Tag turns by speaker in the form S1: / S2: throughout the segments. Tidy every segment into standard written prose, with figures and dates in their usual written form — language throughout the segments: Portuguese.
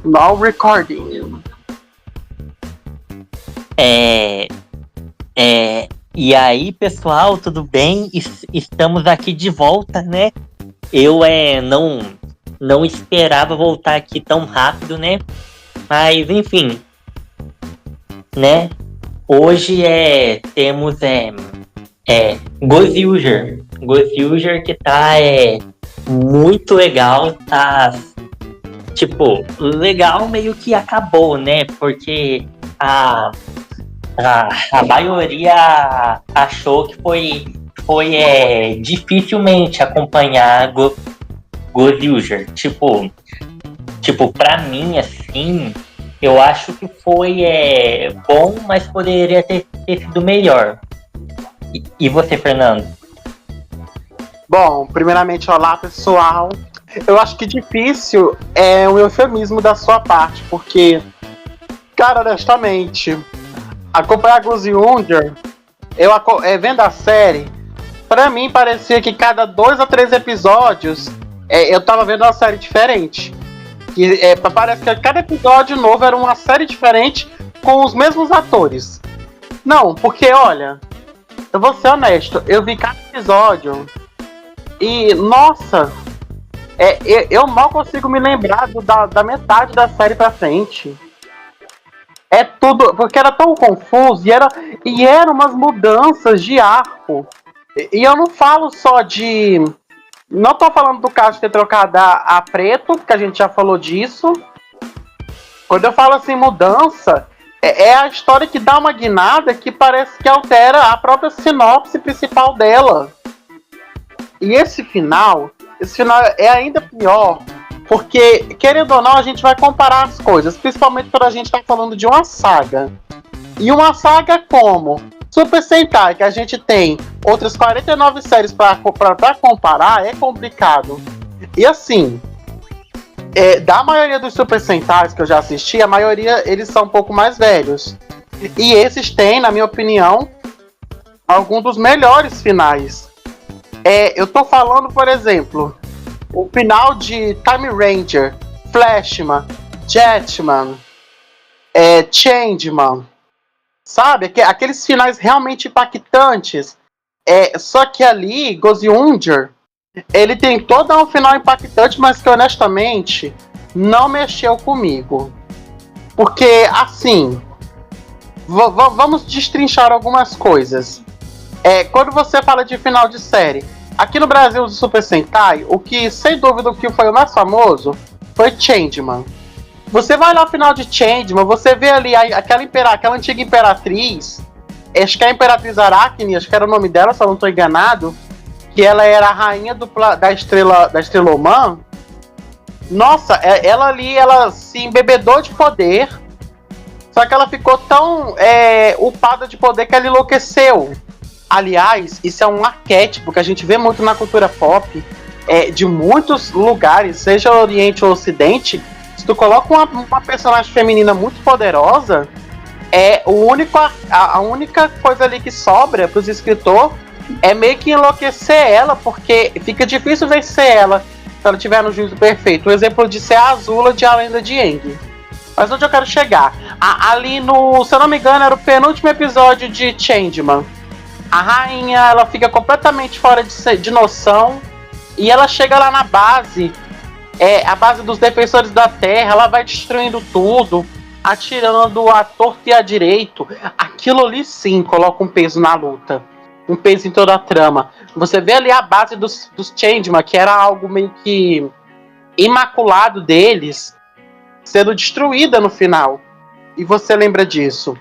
S1: Now recording.
S2: E aí, pessoal, tudo bem? Estamos aqui de volta, né? Eu não esperava voltar aqui tão rápido, né? Mas, enfim, né? Hoje temos Ghost User que tá muito legal, tá tipo, legal meio que acabou, né? Porque a maioria achou que foi dificilmente acompanhar Ghost User. Tipo, pra mim, assim, eu acho que foi bom, mas poderia ter sido melhor. E você, Fernando?
S1: Bom, primeiramente, olá, pessoal. Eu acho que difícil é um eufemismo da sua parte, porque, cara, honestamente, acompanhar Ghost User, vendo a série, pra mim parecia que cada 2 a 3 episódios eu tava vendo uma série diferente. Parece que cada episódio novo era uma série diferente com os mesmos atores. Não, porque olha, eu vou ser honesto, eu vi cada episódio e, nossa, eu mal consigo me lembrar da metade da série pra frente. É tudo, porque era tão confuso e eram umas mudanças de arco. E eu não falo só de... Não tô falando do caso de ter trocado a preto, que a gente já falou disso. Quando eu falo assim, mudança, é a história que dá uma guinada que parece que altera a própria sinopse principal dela. E esse final é ainda pior, porque, querendo ou não, a gente vai comparar as coisas, principalmente quando a gente tá falando de uma saga. E uma saga como Super Sentai, que a gente tem outras 49 séries pra comparar, é complicado. E assim, da maioria dos Super Sentais que eu já assisti, a maioria eles são um pouco mais velhos. E esses têm, na minha opinião, alguns dos melhores finais. Eu tô falando, por exemplo, o final de Time Ranger, Flashman, Jetman, Changeman, sabe? Aqueles finais realmente impactantes. Só que ali, Ghost User, ele tentou dar um final impactante, mas que honestamente não mexeu comigo. Porque, assim, vamos destrinchar algumas coisas. Quando você fala de final de série, aqui no Brasil, do Super Sentai, o que, sem dúvida, o que foi o mais famoso foi Changeman. Você vai lá no final de Changeman, você vê ali aquela antiga imperatriz, acho que é a Imperatriz Arachne, acho que era o nome dela, se eu não estou enganado, que ela era a rainha da estrela humana. Nossa, ela ali, ela se embebedou de poder, só que ela ficou tão upada de poder que ela enlouqueceu. Aliás, isso é um arquétipo que a gente vê muito na cultura pop, de muitos lugares, seja Oriente ou Ocidente. Se tu coloca uma personagem feminina muito poderosa, a única coisa ali que sobra pros escritores é meio que enlouquecer ela, porque fica difícil vencer ela se ela estiver no juízo perfeito. O exemplo disso é a Azula de A Lenda de Aang. Mas onde eu quero chegar? Ali se eu não me engano, era o penúltimo episódio de Changeman. A rainha, ela fica completamente fora de noção e ela chega lá na base, a base dos defensores da terra, ela vai destruindo tudo, atirando a torto e a direito. Aquilo ali sim coloca um peso na luta, um peso em toda a trama. Você vê ali a base dos Changeman, que era algo meio que imaculado deles, sendo destruída no final. E você lembra disso.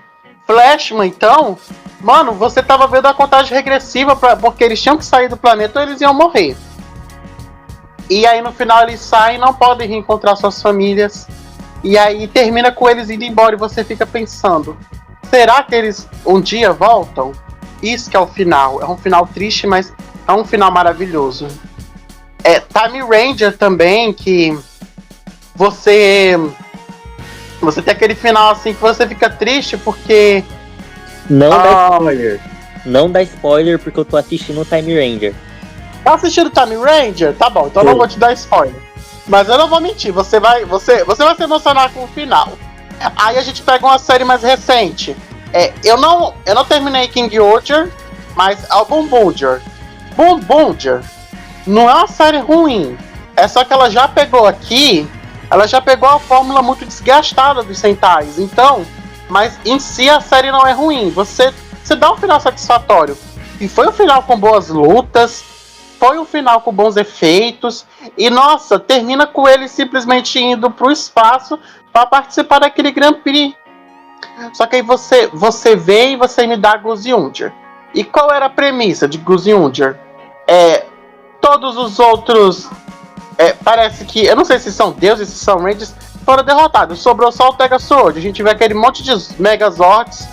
S1: Flashman, então, mano, você tava vendo a contagem regressiva porque eles tinham que sair do planeta ou eles iam morrer. E aí no final eles saem e não podem reencontrar suas famílias. E aí termina com eles indo embora e você fica pensando, será que eles um dia voltam? Isso que é o final. É um final triste, mas é um final maravilhoso. Time Ranger também, que você tem aquele final assim que você fica triste porque...
S2: Não dá spoiler. Não dá spoiler porque eu tô assistindo o Time Ranger.
S1: Tá assistindo Time Ranger? Tá bom, então não vou te dar spoiler. Mas eu não vou mentir, você vai se emocionar com o final. Aí a gente pega uma série mais recente. Eu não terminei King Archer, mas é o Boom Bulger. Boom Bulger não é uma série ruim. É só que ela já pegou a fórmula muito desgastada dos Sentais. Então, mas em si a série não é ruim. Você dá um final satisfatório. E foi um final com boas lutas, foi um final com bons efeitos. E nossa, termina com ele simplesmente indo pro espaço para participar daquele Grand Prix. Só que aí você vê e você me dá Guziundir. E qual era a premissa de Guziundir? Todos os outros, parece que, eu não sei se são deuses, se são rangers, foram derrotados. Sobrou só o Tega Sword. A gente vê aquele monte de Megazords,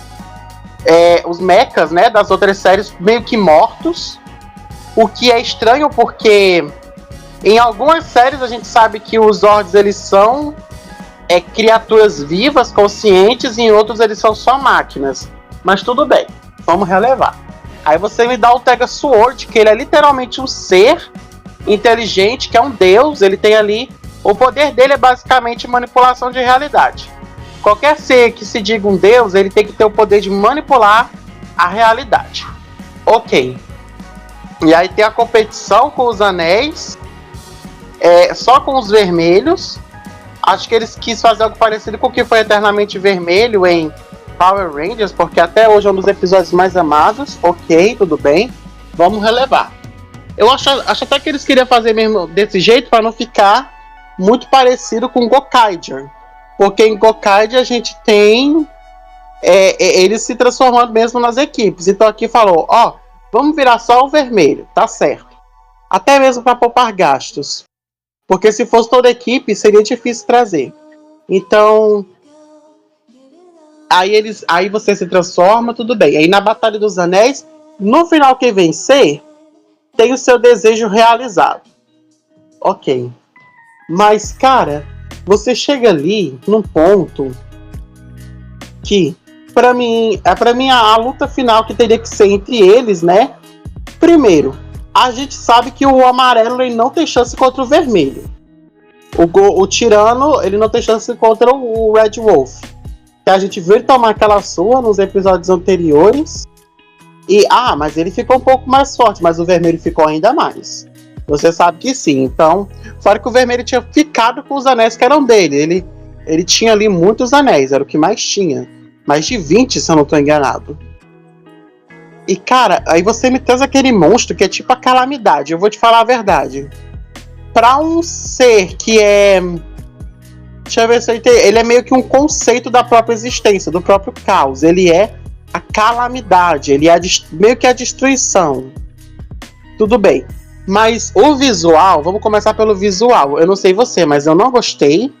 S1: os mechas, né, das outras séries meio que mortos. O que é estranho porque em algumas séries a gente sabe que os Zords eles são criaturas vivas, conscientes, e em outros eles são só máquinas. Mas tudo bem, vamos relevar. Aí você me dá o Tega Sword, que ele é literalmente um ser inteligente, que é um deus. Ele tem ali, o poder dele é basicamente manipulação de realidade. Qualquer ser que se diga um deus, ele tem que ter o poder de manipular a realidade. Ok. E aí tem a competição com os anéis, só com os vermelhos. Acho que eles quis fazer algo parecido com o que foi Eternamente Vermelho em Power Rangers, porque até hoje é um dos episódios mais amados. Ok, tudo bem. Vamos relevar. Eu acho até que eles queriam fazer mesmo desse jeito para não ficar muito parecido com Gokaiger. Porque em Gokaiger a gente tem eles se transformando mesmo nas equipes. Então aqui falou, vamos virar só o vermelho, tá certo. Até mesmo para poupar gastos. Porque se fosse toda a equipe, seria difícil trazer. Então, aí você se transforma, tudo bem. Aí na Batalha dos Anéis, no final quem vencer, tem o seu desejo realizado. Ok. Mas, cara, você chega ali num ponto que, pra mim a luta final que teria que ser entre eles, né? Primeiro, a gente sabe que o amarelo ele não tem chance contra o vermelho. O tirano ele não tem chance contra o Red Wolf. Que a gente viu ele tomar aquela surra nos episódios anteriores. E, mas ele ficou um pouco mais forte, mas o vermelho ficou ainda mais. Você sabe que sim. Então, fora que o vermelho tinha ficado com os anéis que eram dele. Ele tinha ali muitos anéis, era o que mais tinha. Mais de 20, se eu não estou enganado. E, cara, aí você me traz aquele monstro que é tipo a calamidade. Eu vou te falar a verdade. Pra um ser que é... Deixa eu ver se eu entendi. Ele é meio que um conceito da própria existência, do próprio caos. Ele é a calamidade. Ele é meio que a destruição. Tudo bem. Mas o visual... Vamos começar pelo visual. Eu não sei você, mas eu não gostei.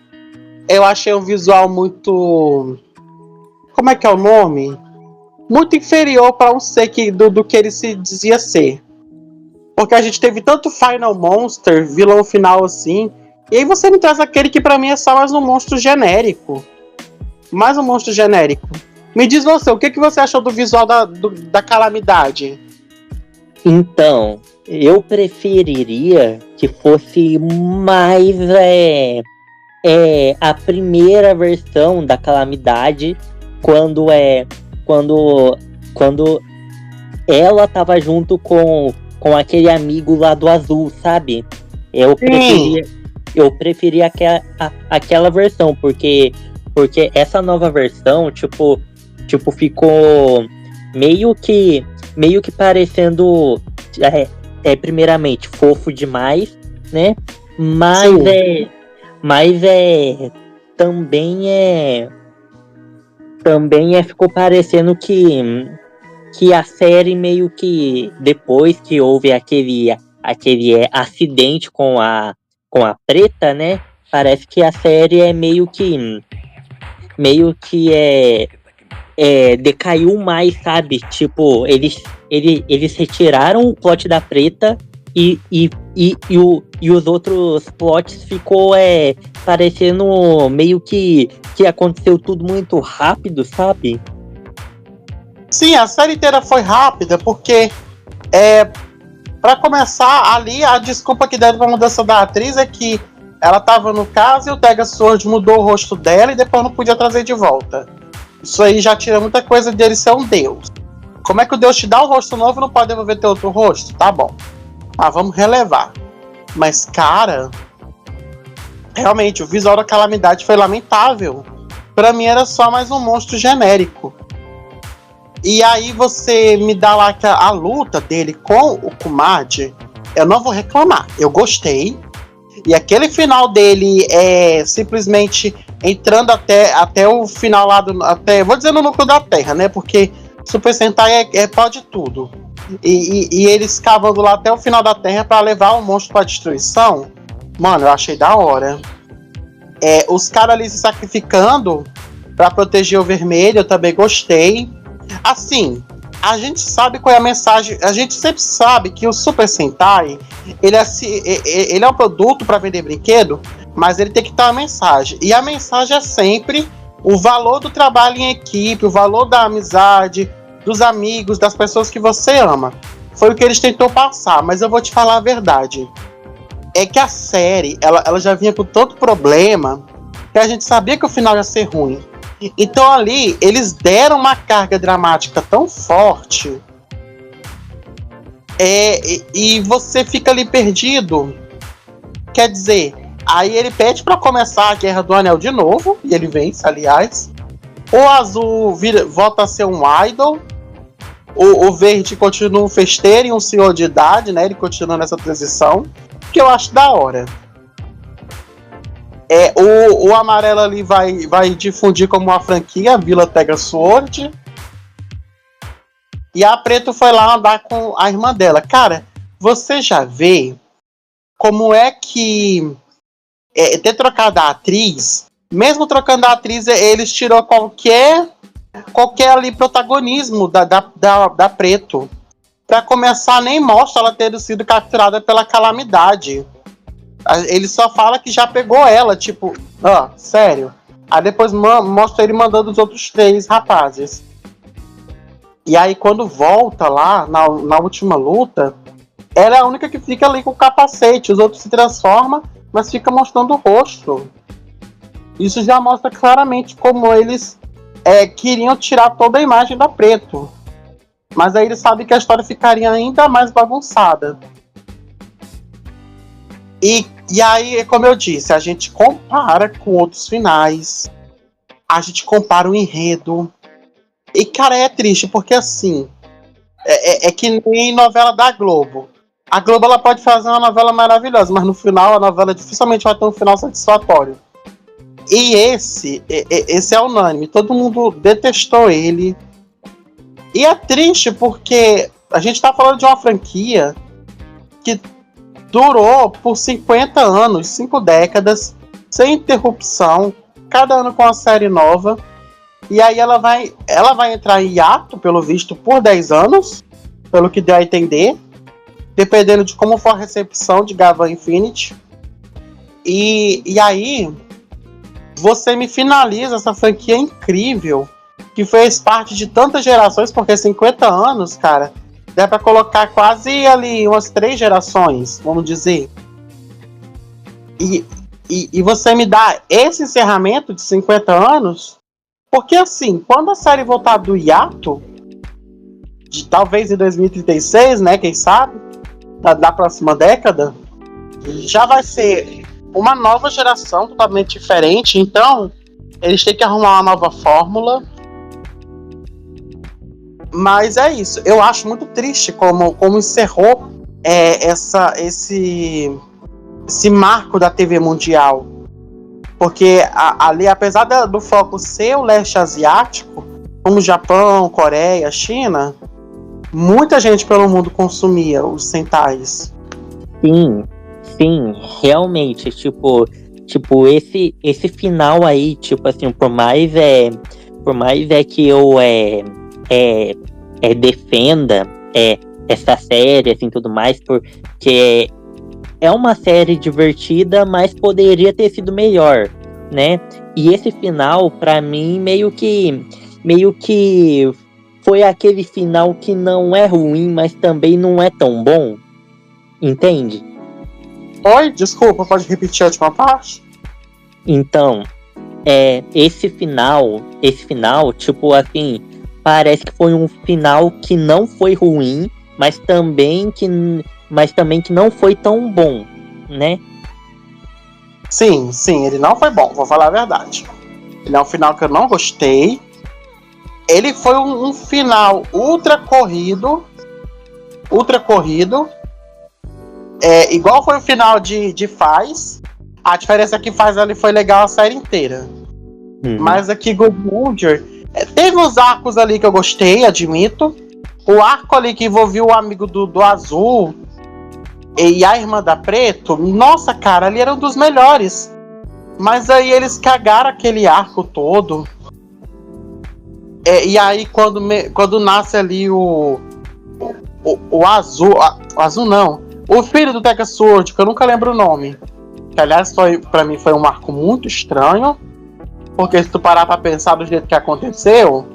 S1: Eu achei um visual muito... Como é que é o nome? Muito inferior para um ser do que ele se dizia ser. Porque a gente teve tanto Final Monster, vilão final assim, e aí você me traz aquele que pra mim é só mais um monstro genérico. Mais um monstro genérico. Me diz você, o que você achou do visual da calamidade?
S2: Então, eu preferiria que fosse mais a primeira versão da calamidade, quando ela tava junto com aquele amigo lá do azul, sabe? Eu preferia aquela versão, porque essa nova versão, tipo ficou meio que parecendo primeiramente fofo demais, né? Mas também ficou parecendo que a série meio que, depois que houve aquele acidente com a Preta, né? Parece que a série é meio que decaiu mais, sabe? Tipo, eles retiraram o plot da Preta e os outros plots ficou parecendo meio que aconteceu tudo muito rápido, sabe?
S1: Sim, a série inteira foi rápida, porque pra começar ali, a desculpa que deram pra mudança da atriz é que ela tava no caso e o Tega Sword mudou o rosto dela e depois não podia trazer de volta. Isso aí já tira muita coisa dele ser um deus. Como é que o deus te dá um rosto novo e não pode devolver teu outro rosto? Tá bom. Vamos relevar. Mas, cara, realmente, o visual da Calamidade foi lamentável. Pra mim era só mais um monstro genérico. E aí você me dá lá a luta dele com o Kumade, eu não vou reclamar. Eu gostei. E aquele final dele é simplesmente entrando até o final lá do... vou dizer no núcleo da Terra, né? Porque Super Sentai pode tudo. E eles cavando lá até o final da Terra para levar o monstro pra destruição. Mano, eu achei da hora. Os caras ali se sacrificando para proteger o vermelho, eu também gostei. Assim, a gente sabe qual é a mensagem. A gente sempre sabe que o Super Sentai ele é um produto para vender brinquedo, mas ele tem que ter uma mensagem. E a mensagem é sempre o valor do trabalho em equipe, o valor da amizade, dos amigos, das pessoas que você ama. Foi o que eles tentou passar, mas eu vou te falar a verdade. É que a série, ela já vinha com tanto problema que a gente sabia que o final ia ser ruim. Então ali, eles deram uma carga dramática tão forte e você fica ali perdido. Quer dizer, aí ele pede pra começar a Guerra do Anel de novo, e ele vence, aliás. O azul volta a ser um idol. O verde continua um festeiro e um senhor de idade, né? Ele continua nessa transição, que eu acho da hora. O amarelo ali vai difundir como uma franquia, a Vila Tega Sword. E a preto foi lá andar com a irmã dela. Cara, você já vê como é que ter trocado a atriz, mesmo trocando a atriz, eles tirou qualquer ali protagonismo da preto. Pra começar, nem mostra ela ter sido capturada pela Calamidade. Ele só fala que já pegou ela, tipo, sério. Aí depois mostra ele mandando os outros 3 rapazes. E aí quando volta lá, na última luta, ela é a única que fica ali com o capacete. Os outros se transformam, mas fica mostrando o rosto. Isso já mostra claramente como eles queriam tirar toda a imagem da preto. Mas aí eles sabem que a história ficaria ainda mais bagunçada. E aí, como eu disse, a gente compara com outros finais. A gente compara o enredo. E, cara, é triste, porque assim... É que nem novela da Globo. A Globo ela pode fazer uma novela maravilhosa, mas no final a novela dificilmente vai ter um final satisfatório. E esse é unânime. Todo mundo detestou ele. E é triste porque a gente tá falando de uma franquia que durou por 50 anos, 5 décadas, sem interrupção, cada ano com uma série nova. E aí ela vai entrar em hiato, pelo visto, por 10 anos, pelo que deu a entender, dependendo de como for a recepção de Gavan Infinity. E aí você me finaliza essa franquia incrível, que fez parte de tantas gerações, porque 50 anos, cara, dá pra colocar quase ali umas 3 gerações, vamos dizer. E você me dá esse encerramento de 50 anos, porque assim, quando a série voltar do hiato, de talvez em 2036, né, quem sabe, da próxima década, já vai ser uma nova geração totalmente diferente, então eles têm que arrumar uma nova fórmula. Mas é isso, eu acho muito triste como encerrou esse marco da TV mundial. Porque ali, apesar do foco ser o leste asiático, como Japão, Coreia, China, muita gente pelo mundo consumia os sentais.
S2: Sim, realmente, tipo esse final aí, tipo assim, por mais que eu defenda essa série, assim, tudo mais, porque é uma série divertida, mas poderia ter sido melhor, né? E esse final, pra mim, meio que foi aquele final que não é ruim, mas também não é tão bom, entende?
S1: Oi, desculpa, pode repetir a última parte?
S2: Então, esse final, tipo assim, parece que foi um final que não foi ruim, mas também que não foi tão bom, né?
S1: Sim, ele não foi bom, vou falar a verdade. Ele é um final que eu não gostei. Ele foi um final ultra corrido. Igual foi o final de Faz. A diferença é que Faz ali foi legal a série inteira. Mas aqui Gold Wonder teve uns arcos ali que eu gostei, admito. O arco ali que envolvia o amigo do Azul e a irmã da Preto, nossa, cara, ali era um dos melhores. Mas aí eles cagaram aquele arco todo. E aí quando nasce ali o Azul, o Azul não, o filho do Tekka Sword, que eu nunca lembro o nome, que aliás pra mim foi um arco muito estranho, porque se tu parar pra pensar do jeito que aconteceu,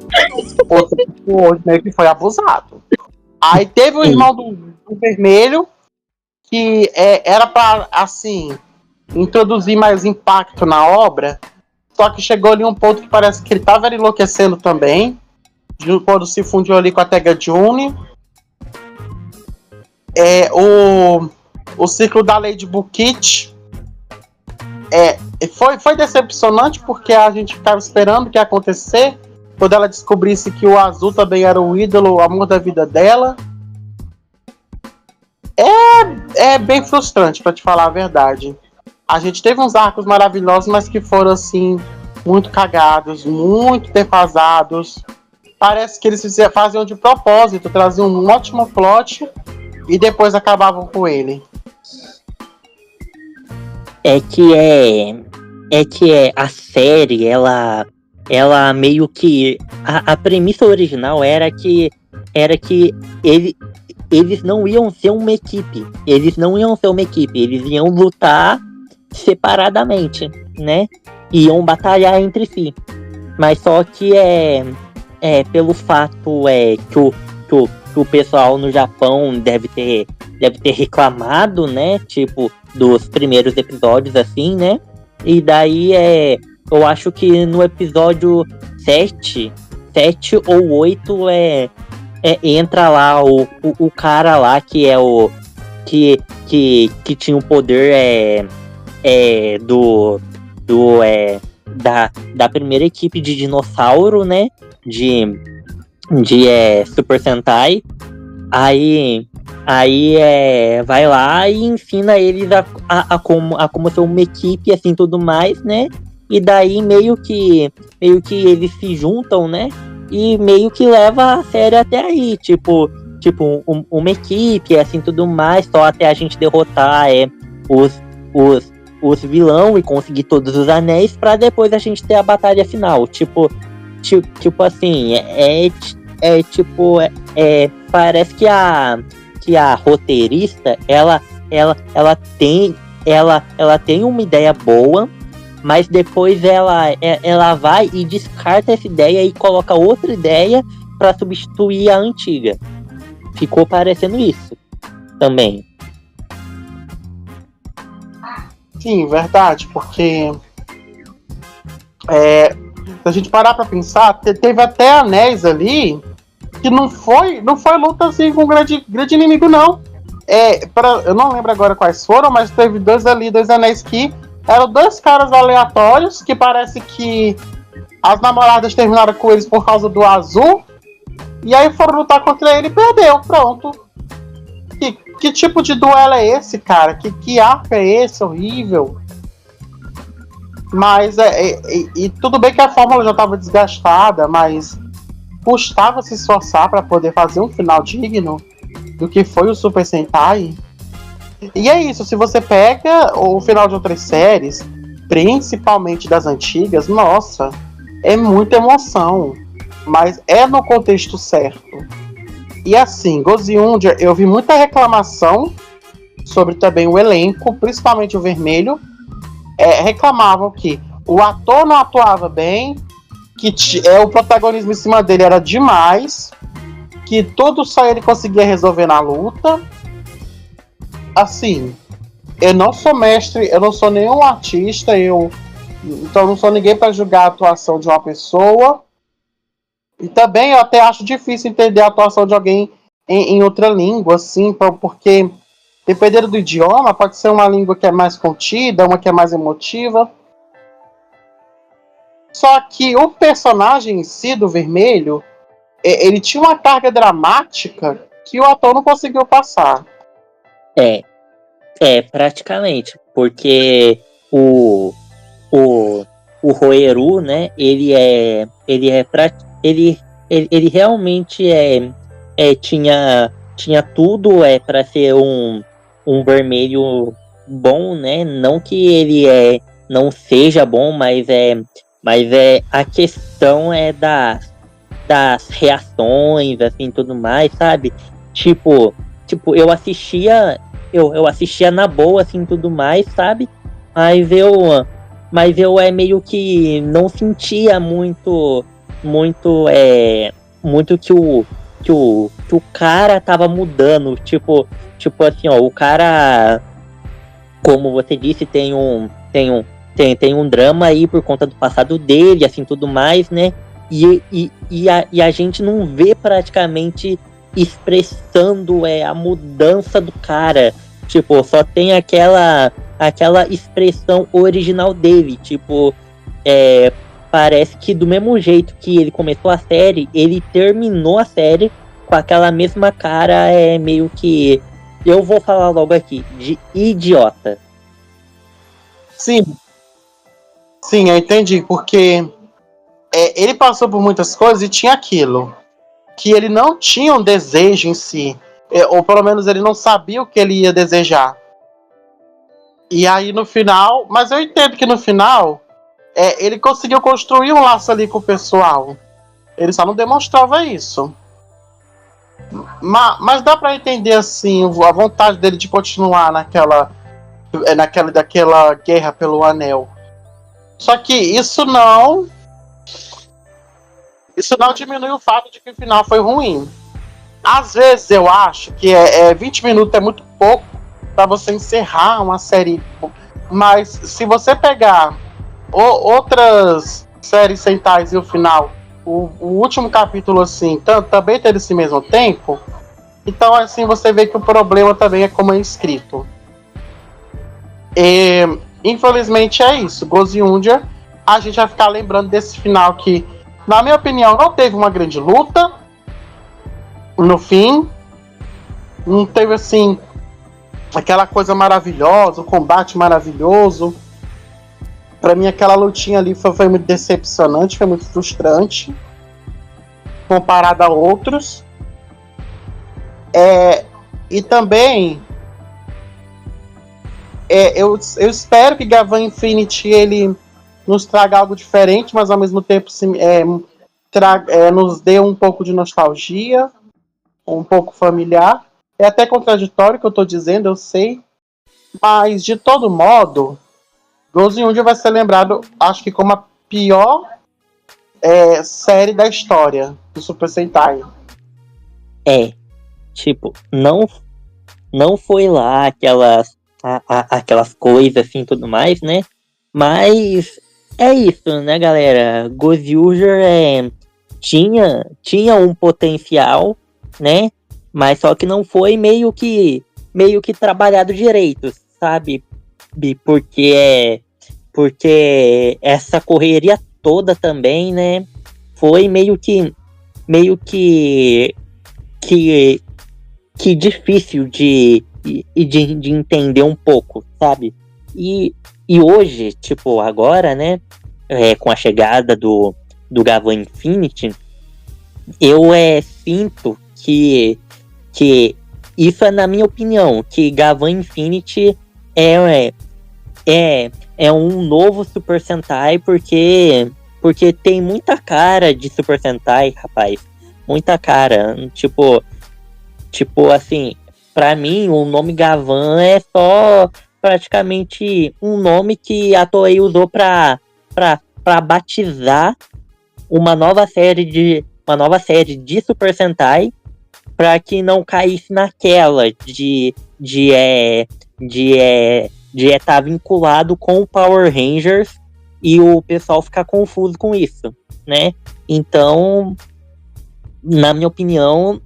S1: o Tekka Sword meio que foi abusado. Aí teve o irmão do Vermelho, que era pra, assim, introduzir mais impacto na obra, só que chegou ali um ponto que parece que ele tava enlouquecendo também, quando se fundiu ali com a Tega June. O ciclo da Lady Bukit foi decepcionante, porque a gente ficava esperando o que ia acontecer quando ela descobrisse que o Azul também era o ídolo, o amor da vida dela. É bem frustrante, pra te falar a verdade. A gente teve uns arcos maravilhosos, mas que foram assim muito cagados, muito defasados. Parece que eles faziam de propósito, traziam um ótimo plot e depois acabavam com ele.
S2: A série, ela meio que a premissa original era que eles não iam ser uma equipe, eles iam lutar separadamente, né? Iam batalhar entre si. Mas só que pelo fato que o pessoal no Japão deve ter reclamado, né? Tipo, dos primeiros episódios, assim, né? E daí eu acho que no episódio 7 ou 8 entra lá o cara lá que é o que tinha o poder da primeira equipe de dinossauro, né? De Super Sentai. Aí vai lá e ensina eles a como ser uma equipe, assim, tudo mais, né? E daí meio que eles se juntam, né? E meio que leva a série até aí, tipo uma equipe, assim, tudo mais, só até a gente derrotar os vilão e conseguir todos os anéis, pra depois a gente ter a batalha final. Tipo assim, parece que a roteirista, ela tem uma ideia boa, mas depois ela vai e descarta essa ideia e coloca outra ideia para substituir a antiga. Ficou parecendo isso também.
S1: Sim, verdade, porque se a gente parar pra pensar, teve até anéis ali que não foi luta assim com grande inimigo, não. Eu não lembro agora quais foram, mas teve dois anéis que eram dois caras aleatórios, que parece que as namoradas terminaram com eles por causa do Azul, e aí foram lutar contra ele e perdeu, pronto. Que tipo de duelo é esse, cara? Que arco é esse? Horrível. Mas e tudo bem que a fórmula já estava desgastada, mas custava se esforçar para poder fazer um final digno do que foi o Super Sentai. E é isso, se você pega o final de outras séries, principalmente das antigas, nossa, é muita emoção, mas é no contexto certo. E assim, Goziundia, eu vi muita reclamação sobre também o elenco, principalmente o Vermelho. Reclamavam que o ator não atuava bem, que o protagonismo em cima dele era demais, que tudo só ele conseguia resolver na luta. Assim, eu não sou mestre, eu não sou nenhum artista, então eu não sou ninguém para julgar a atuação de uma pessoa. E também eu até acho difícil entender a atuação de alguém em outra língua, assim, porque dependendo do idioma, pode ser uma língua que é mais contida, uma que é mais emotiva. Só que o personagem em si do Vermelho, ele tinha uma carga dramática que o ator não conseguiu passar.
S2: Praticamente, porque o, o Roeru, né, ele realmente tinha tudo para ser um vermelho bom, né, não que ele não seja bom, mas a questão das reações, assim, tudo mais, sabe, tipo eu assistia na boa, assim, tudo mais, sabe? Mas eu meio que não sentia muito que o cara tava mudando. Tipo assim, ó, o cara, como você disse, tem um drama aí por conta do passado dele, assim, tudo mais, né? E a gente não vê praticamente expressando a mudança do cara. Tipo, só tem aquela expressão original dele. Tipo, parece que do mesmo jeito que ele começou a série, ele terminou a série com aquela mesma cara, meio que, eu vou falar logo aqui, de idiota.
S1: Sim, sim, eu entendi, porque ele passou por muitas coisas e tinha aquilo, que ele não tinha um desejo em si, ou pelo menos ele não sabia o que ele ia desejar. E aí no final, mas eu entendo que no final ele conseguiu construir um laço ali com o pessoal. Ele só não demonstrava isso. Mas dá pra entender assim a vontade dele de continuar daquela guerra pelo anel. Só que isso não diminui o fato de que o final foi ruim. Às vezes eu acho que 20 minutos é muito pouco para você encerrar uma série. Mas se você pegar outras séries Sentais e o final, o último capítulo assim, também ter esse mesmo tempo, então assim você vê que o problema também é como é escrito. E, infelizmente é isso. Goziundia, a gente vai ficar lembrando desse final que, na minha opinião, não teve uma grande luta. No fim, não teve assim aquela coisa maravilhosa, o combate maravilhoso. Pra mim, aquela lutinha ali foi muito decepcionante, foi muito frustrante comparado a outros. E também eu espero que Gavan Infinity ele nos traga algo diferente, mas ao mesmo tempo nos dê um pouco de nostalgia, um pouco familiar. É até contraditório o que eu estou dizendo, eu sei, mas de todo modo, Goziundia vai ser lembrado, acho que como a pior série da história do Super Sentai.
S2: Tipo, não foi lá aquelas coisas assim, tudo mais, né? Mas é isso, né, galera? Gozyuger tinha um potencial, né? Mas só que não foi meio que trabalhado direito, sabe? Porque essa correria toda também, né? Foi meio que difícil de entender um pouco, sabe? E hoje, tipo, agora, né, com a chegada do Gavan Infinity, eu sinto que isso é na minha opinião, que Gavan Infinity é um novo Super Sentai, porque tem muita cara de Super Sentai, rapaz. Muita cara. Tipo assim, pra mim, o nome Gavan é só praticamente um nome que a Toei usou pra batizar uma nova série de Super Sentai, pra que não caísse naquela de de estar vinculado com o Power Rangers e o pessoal ficar confuso com isso, né? Então, na minha opinião,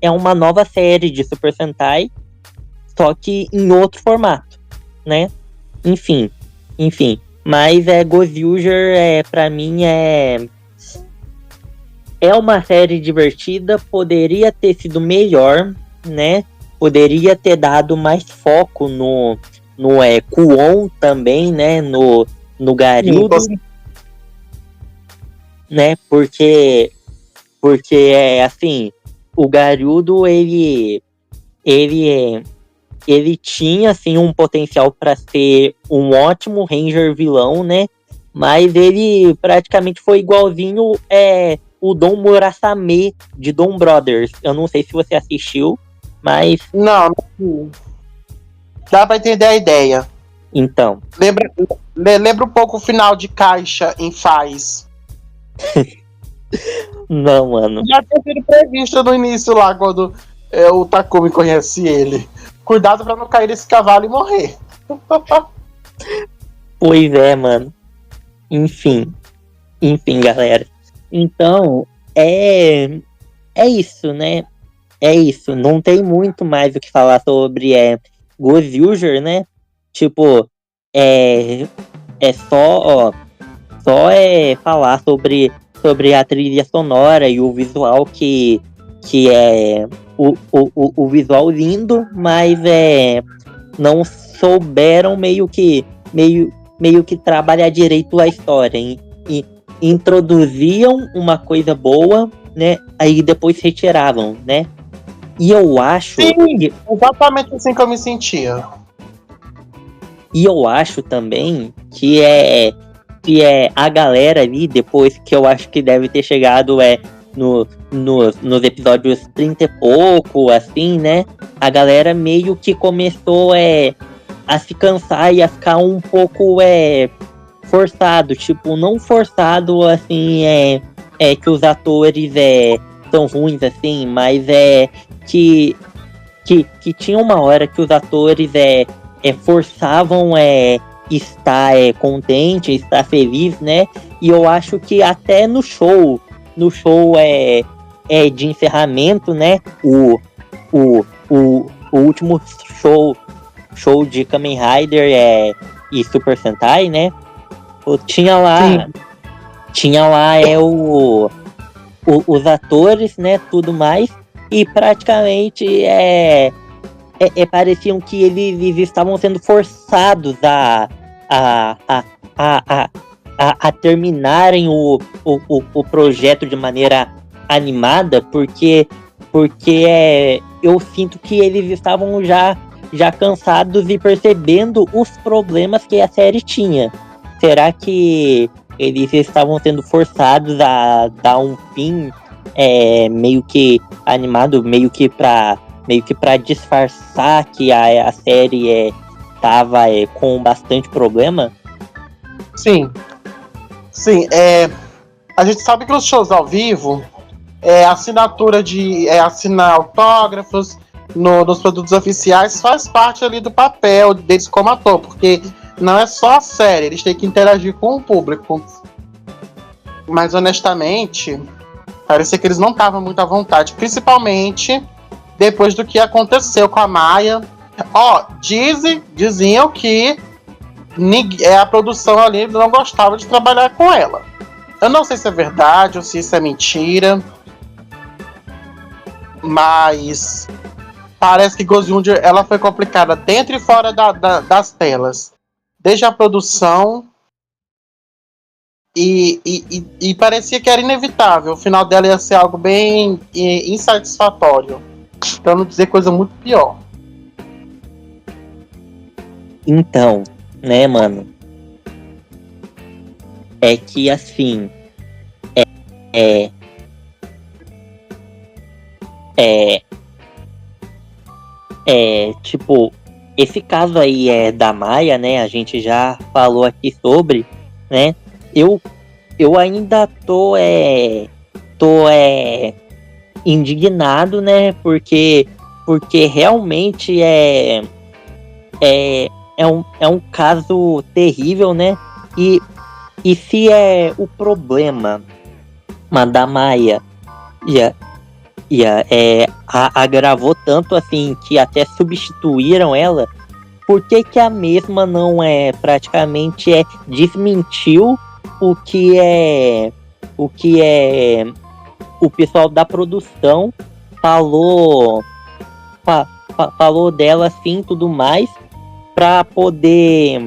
S2: é uma nova série de Super Sentai, só que em outro formato, né? Enfim. Mas Gozyuger, pra mim, é uma série divertida, poderia ter sido melhor, né? Poderia ter dado mais foco no Kuon também, né? No Garildo, né? Porque assim, o Garildo, ele tinha assim um potencial para ser um ótimo Ranger vilão, né? Mas ele praticamente foi igualzinho o Dom Murasame de Dom Brothers. Eu não sei se você assistiu, mas
S1: Não, dá pra entender a ideia.
S2: então,
S1: Lembra um pouco o final de Caixa em Faz.
S2: não, mano.
S1: Já tinha sido previsto no início lá, quando o Takumi conhece ele. Cuidado pra não cair desse cavalo e morrer.
S2: Pois é, mano. Enfim, galera. Então, é isso, né? É isso. Não tem muito mais o que falar sobre Gozyuger, né? Tipo, é só falar sobre a trilha sonora e o visual que é o visual lindo, mas não souberam meio que trabalhar direito a história. E introduziam uma coisa boa, né? Aí depois retiravam, né? E eu acho...
S1: Sim, exatamente assim que eu me sentia.
S2: E eu acho também que a galera ali, depois que eu acho que deve ter chegado nos episódios 30 e pouco, assim, né? A galera meio que começou a se cansar e a ficar um pouco forçado. Tipo, não forçado, assim, que os atores são ruins, assim, mas que tinha uma hora que os atores forçavam estar contente, estar feliz, né? E eu acho que até no show de encerramento, né? O último show de Kamen Rider e Super Sentai, né? Tinha lá os atores, né? Tudo mais, e praticamente pareciam que eles estavam sendo forçados a terminarem o projeto de maneira animada, porque eu sinto que eles estavam já cansados e percebendo os problemas que a série tinha. Será que eles estavam sendo forçados a dar um fim meio que animado, meio que pra disfarçar que a série tava com bastante problema?
S1: Sim. A gente sabe que os shows ao vivo, assinatura de assinar autógrafos nos produtos oficiais faz parte ali do papel deles como ator, porque não é só a série, eles têm que interagir com o público. Mas honestamente, parecia que eles não estavam muito à vontade, principalmente depois do que aconteceu com a Maya. Diziam que a produção ali não gostava de trabalhar com ela. Eu não sei se é verdade ou se isso é mentira, mas parece que Gozyuger, ela foi complicada dentro e fora das telas, desde a produção, e parecia que era inevitável. O final dela ia ser algo bem insatisfatório, pra não dizer coisa muito pior.
S2: Então, né, mano? É que assim. Tipo, esse caso aí da Maya, né? A gente já falou aqui sobre, né? Eu ainda tô indignado, né? Porque realmente é um caso terrível, né? E se é o problema da Maia agravou tanto assim que até substituíram ela, por que a mesma não praticamente desmentiu o que o pessoal da produção falou dela assim, tudo mais, para poder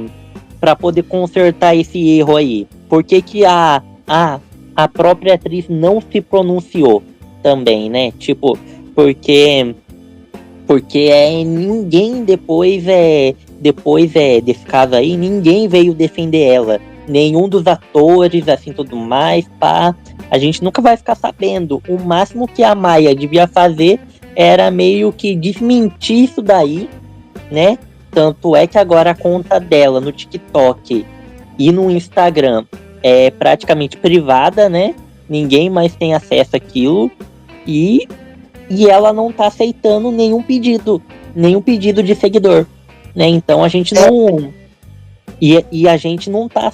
S2: consertar esse erro aí? Por que a própria atriz não se pronunciou também, né? Tipo, porque ninguém depois desse caso aí, ninguém veio defender ela. Nenhum dos atores, assim, tudo mais, pá. A gente nunca vai ficar sabendo. O máximo que a Maia devia fazer era meio que desmentir isso daí, né? Tanto é que agora a conta dela no TikTok e no Instagram é praticamente privada, né? Ninguém mais tem acesso àquilo. E ela não tá aceitando nenhum pedido de seguidor, né? Então a gente não... E a gente não tá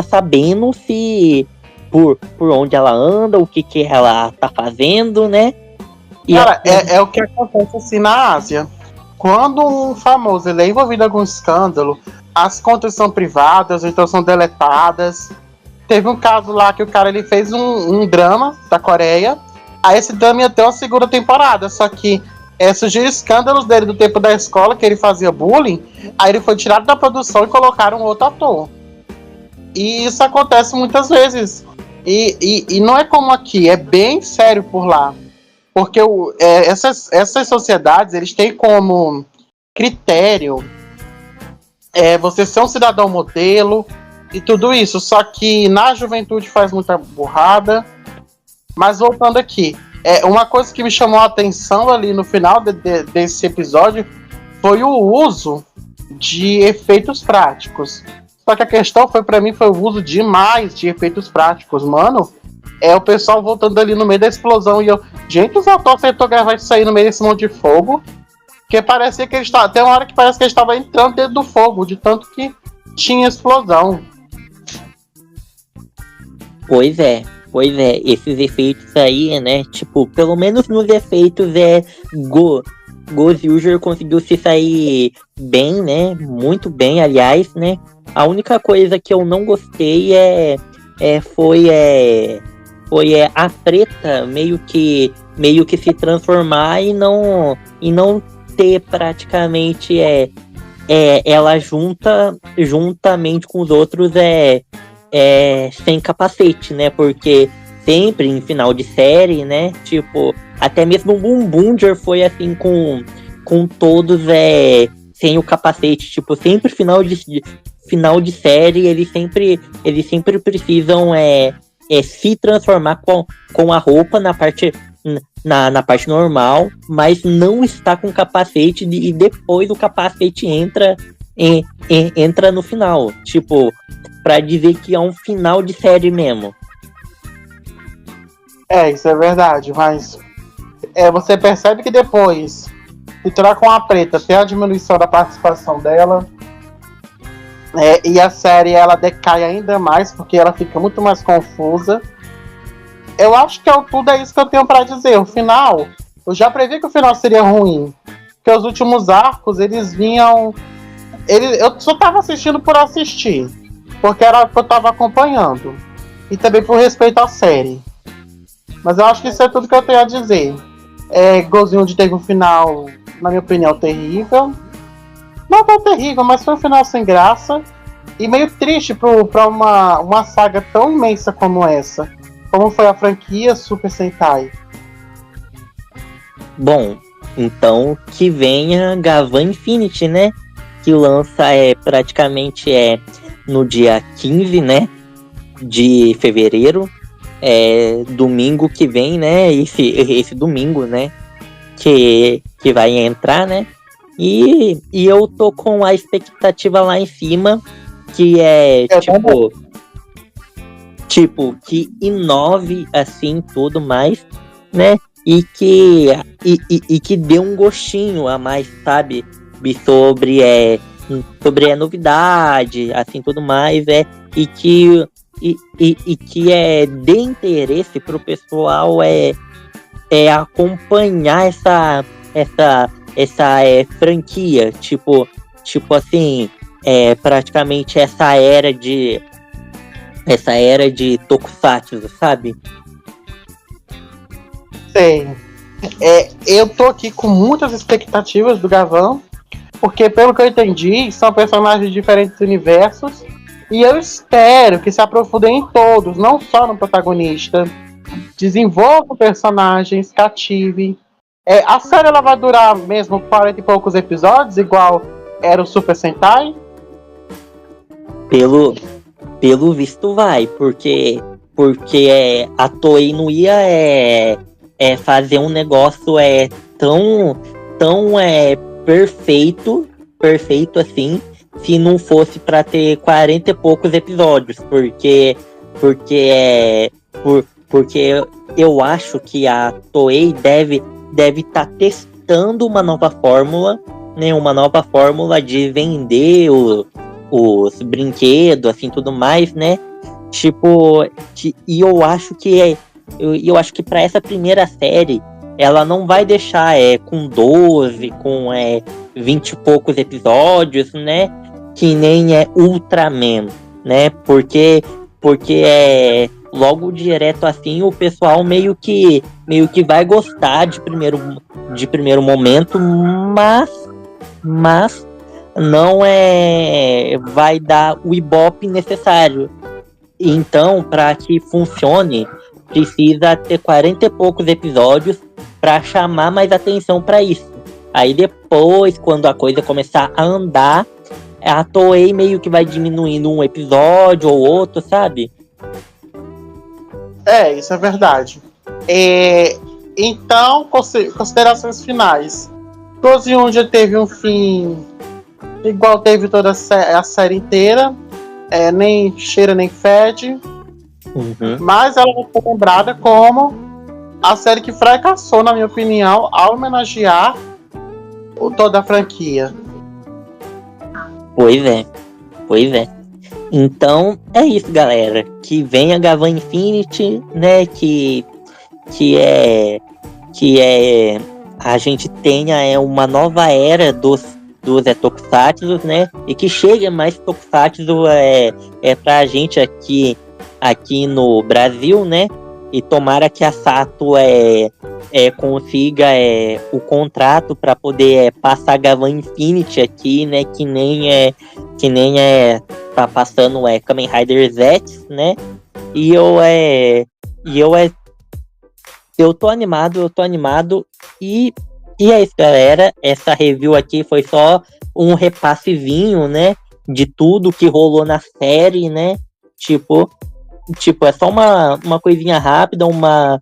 S2: sabendo se por onde ela anda, o que ela tá fazendo, né?
S1: Cara, é o que acontece assim na Ásia. Quando um famoso ele é envolvido em algum escândalo, as contas são privadas, ou então são deletadas. Teve um caso lá que o cara ele fez um drama da Coreia. Aí esse drama ia ter uma segunda temporada, só que surgiu escândalos dele do tempo da escola, que ele fazia bullying. Aí ele foi tirado da produção e colocaram outro ator. E isso acontece muitas vezes. E não é como aqui, é bem sério por lá. Porque essas sociedades, eles têm como critério você ser um cidadão modelo e tudo isso. Só que na juventude faz muita burrada. Mas voltando aqui, uma coisa que me chamou a atenção ali no final desse episódio foi o uso de efeitos práticos. Só que a questão foi o uso demais de efeitos práticos, mano. O pessoal voltando ali no meio da explosão e gente, os atores tentou gravar isso aí no meio desse monte de fogo, que parecia que eles estavam... Tem uma hora que parece que eles estavam entrando dentro do fogo, de tanto que tinha explosão.
S2: Pois é, esses efeitos aí, né, tipo, pelo menos nos efeitos Ghost User conseguiu se sair bem, né, muito bem, aliás, né. A única coisa que eu não gostei foi a Preta meio que se transformar e não ter praticamente ela juntamente com os outros sem capacete, né? Porque sempre em final de série, né? Tipo, até mesmo o Boom Boomer foi assim com todos sem o capacete. Tipo, sempre final de série, eles sempre precisam se transformar com a roupa na parte normal, mas não está com capacete e depois o capacete entra no final, tipo, pra dizer que é um final de série mesmo.
S1: Isso é verdade, mas você percebe que depois de trocar com a Preta, tem a diminuição da participação dela, e a série ela decai ainda mais, porque ela fica muito mais confusa. Eu acho que tudo é isso que eu tenho pra dizer. O final, eu já previ que o final seria ruim, porque os últimos arcos, eles vinham... eu só tava assistindo por assistir, porque era o que eu tava acompanhando, e também por respeito à série. Mas eu acho que isso é tudo que eu tenho a dizer. Golzinho de teve um final, na minha opinião, terrível. Não tão terrível, mas foi um final sem graça e meio triste pra uma saga tão imensa como essa, como foi a franquia Super Sentai.
S2: Bom, então que venha Gavan Infinity, né? Que lança praticamente no dia 15, né? De fevereiro. Domingo que vem, né? Esse domingo, né? Que vai entrar, né? E eu tô com a expectativa lá em cima, que tipo, que inove assim tudo mais, né? E que dê um gostinho a mais, sabe? sobre novidade, assim, tudo mais, e que de interesse pro pessoal acompanhar essa franquia, tipo assim, praticamente essa era de tokusatsu, sabe?
S1: Sei. Eu tô aqui com muitas expectativas do Gavan, porque pelo que eu entendi, são personagens de diferentes universos, e eu espero que se aprofundem em todos, não só no protagonista. Desenvolvam personagens, cativem. A série ela vai durar mesmo 40 e poucos episódios, igual era o Super Sentai?
S2: Pelo visto vai, porque a Toei não ia fazer um negócio tão perfeito assim, se não fosse para ter 40 e poucos episódios, porque eu acho que a Toei deve estar testando uma nova fórmula, né, uma nova fórmula de vender os brinquedos, assim, tudo mais, né? Tipo, e eu acho que para essa primeira série ela não vai deixar com 12, com 20 e poucos episódios, né? Que nem Ultraman, né? Porque logo direto assim o pessoal meio que vai gostar de primeiro momento, mas não vai dar o ibope necessário. Então, para que funcione, precisa ter 40 e poucos episódios para chamar mais atenção para isso. Aí depois, quando a coisa começar a andar, a Toei meio que vai diminuindo um episódio ou outro, sabe?
S1: Isso é verdade. Então, considerações finais. Close teve um fim igual teve toda a série inteira. Nem cheira nem fede.
S2: Uhum.
S1: Mas ela vai ser lembrada como a série que fracassou, na minha opinião, ao homenagear toda a franquia.
S2: Pois é. Então é isso, galera. Que venha Gavan Infinity, né? Que a gente tenha uma nova era dos tokusatsu, né? E que chegue mais tokusatsu pra gente aqui no Brasil, né? E tomara que a Sato consiga o contrato para poder passar Gavan Infinity aqui, né? Que nem tá passando Kamen Rider Z, né? E eu tô animado e é isso, galera. Essa review aqui foi só um repassezinho, né? De tudo que rolou na série, né? Tipo, é só uma coisinha rápida, uma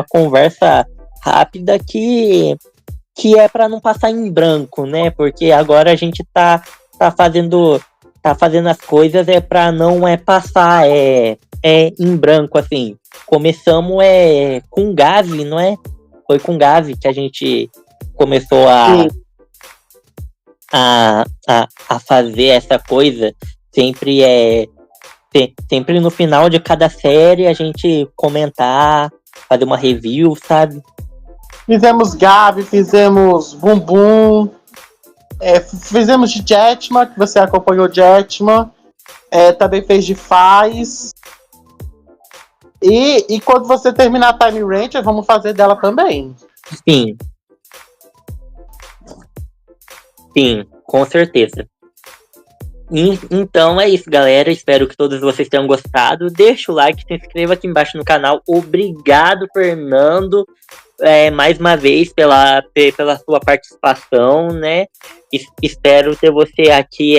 S2: conversa rápida que é para não passar em branco, né? Porque agora a gente tá fazendo as coisas para não passar em branco, assim. Começamos com Gavi, não é? Foi com Gavi que a gente começou a fazer essa coisa. Sempre no final de cada série a gente comentar, fazer uma review, sabe?
S1: Fizemos Gabi, fizemos Bumbum, fizemos de Jetman, que você acompanhou Jetman, também fez de Faz. E quando você terminar a Time Ranger, vamos fazer dela também.
S2: Sim, com certeza. Então é isso, galera. Espero que todos vocês tenham gostado. Deixa o like, se inscreva aqui embaixo no canal. Obrigado, Fernando, mais uma vez pela sua participação, né? Espero ter você aqui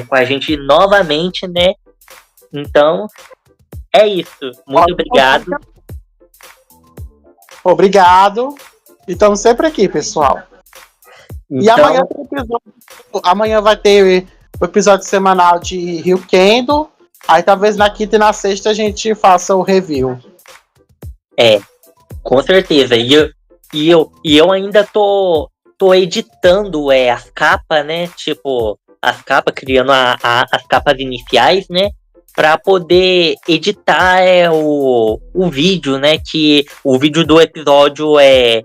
S2: com a gente novamente, né? Então é isso. Muito obrigado.
S1: Obrigado. E estamos sempre aqui, pessoal. E amanhã vai ter o episódio semanal de Rio Kendo. Aí talvez na quinta e na sexta a gente faça o review.
S2: Com certeza. E eu ainda tô tô editando as capas, né? Tipo, as capas, criando as capas iniciais, né? Pra poder editar o vídeo, né? Que o vídeo do episódio é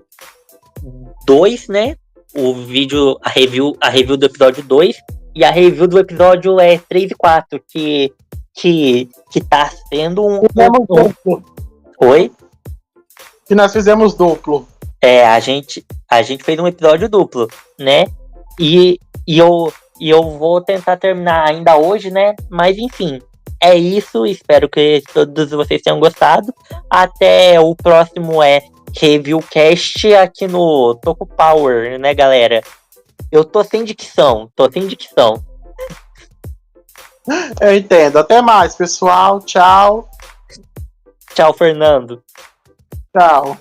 S2: 2, né? O vídeo, a review do episódio 2 e a review do episódio é 3 e 4, que tá sendo
S1: Fizemos duplo.
S2: Oi?
S1: Que nós fizemos duplo.
S2: A gente fez um episódio duplo, né? E eu vou tentar terminar ainda hoje, né? Mas enfim, é isso. Espero que todos vocês tenham gostado. Até o próximo Reviewcast aqui no Toco Power, né, galera? Eu tô sem dicção.
S1: Eu entendo. Até mais, pessoal. Tchau.
S2: Tchau, Fernando.
S1: Tchau.